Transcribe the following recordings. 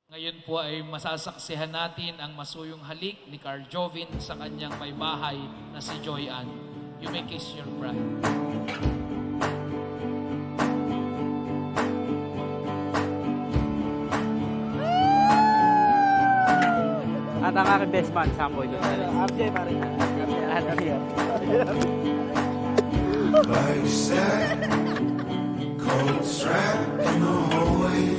Ngayon po ay masasaksihan natin ang masuyong halik ni Carl Jovin sa kanyang may bahay na si Joy Ann. You may kiss your bride. At ang aking best man, Samboy Gonzales. Abjay pa rin. Like you said, cold strap in the hallway.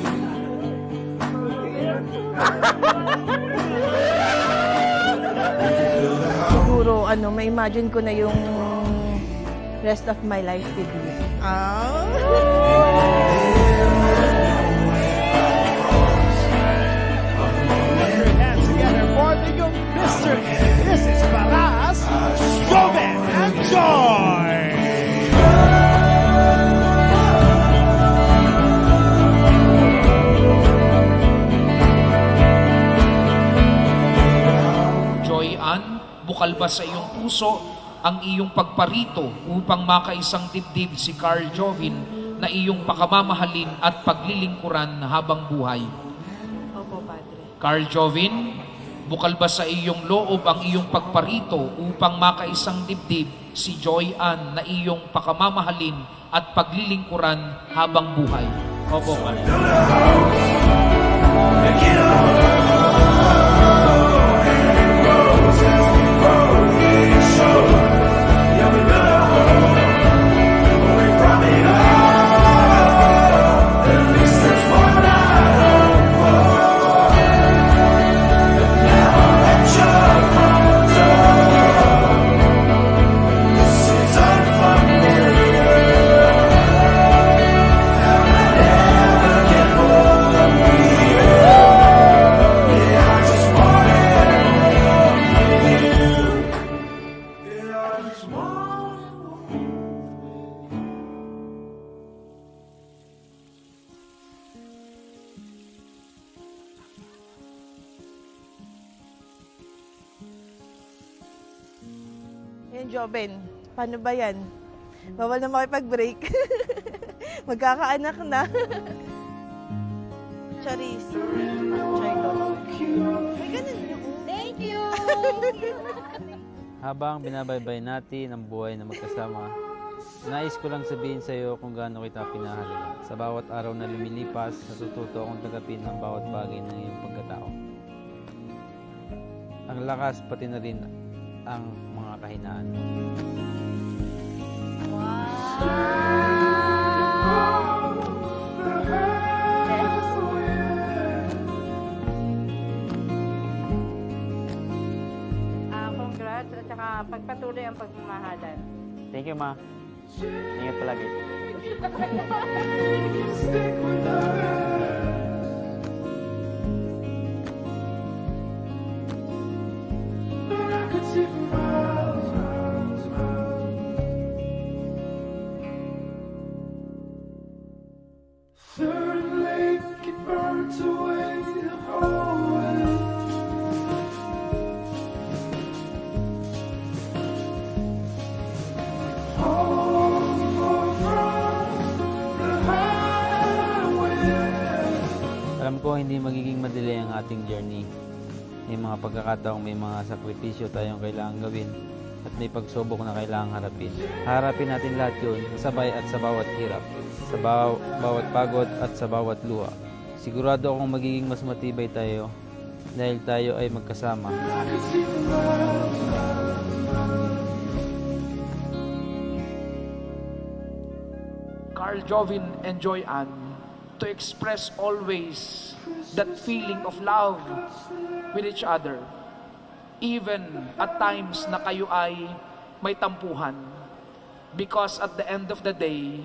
Siguro, may imagine ko na yung rest of my life with you. Hands together for the young Mr. Mrs. Baras, Joven and Joy! Joy Ann, bukal ba sa iyong puso ang iyong pagparito upang makaisang dibdib si Carl Jovin na iyong pakamamahalin at paglilingkuran habang buhay? Opo, Padre. Carl Jovin, bukal ba sa iyong loob ang iyong pagparito upang makaisang dibdib si Joy Ann na iyong pakamamahalin at paglilingkuran habang buhay? Opo, Padre. Yan, Joven. Paano ba yan? Bawal na makipag-break. Magkakaanak na. Charis. Chaylo. May ganun yung... Thank you! Habang binabaybay natin ang buhay na magkasama, nais ko lang sabihin sa iyo kung gaano kita pinahalagahan. Sa bawat araw na lumilipas, natututo akong tagapin ang bawat bagay ng iyong pagkatao. Ang lakas pati na rin ang mga kahinaan. Congrats at saka pagpatuloy ang pagmamahalan. Thank you, Ma. Ingat palagi. Stick with us. But I could see for miles, miles, miles. Third lake, it burns away the whole way. Alam ko hindi magiging madali ang ating journey. May mga pagkakataong may mga sakripisyo tayong kailangang gawin at may pagsubok na kailangang harapin. Harapin natin lahat yun sabay at sa bawat hirap, sa bawat pagod at sa bawat luha. Sigurado akong magiging mas matibay tayo dahil tayo ay magkasama. Carl Jovin and Joy Ann, to express always that feeling of love with each other. Even at times na kayo ay may tampuhan. Because at the end of the day,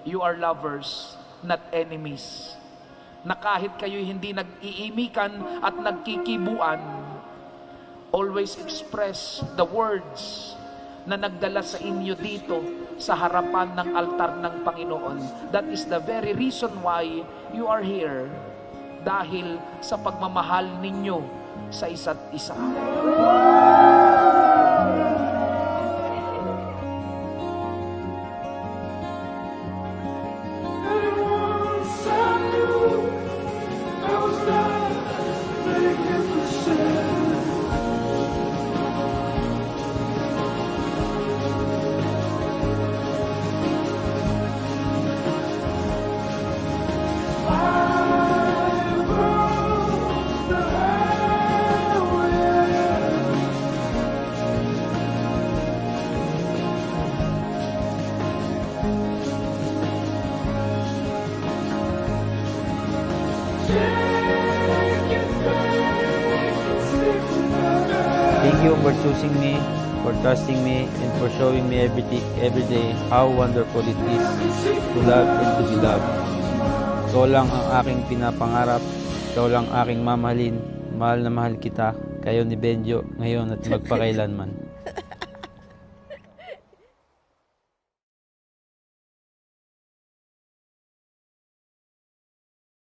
you are lovers, not enemies. Na kahit kayo hindi nag-iimikan at nagkikibuan, always express the words na nagdala sa inyo dito sa harapan ng altar ng Panginoon. That is the very reason why you are here. Dahil sa pagmamahal ninyo sa isa't isa. I was not Thank you for choosing me, for trusting me, and for showing me every day how wonderful it is to love and to be loved. Ikaw lang ang aking pinapangarap, ikaw lang aking mamahalin, mahal na mahal kita, kayo ni Benjo, ngayon at magpakailanman.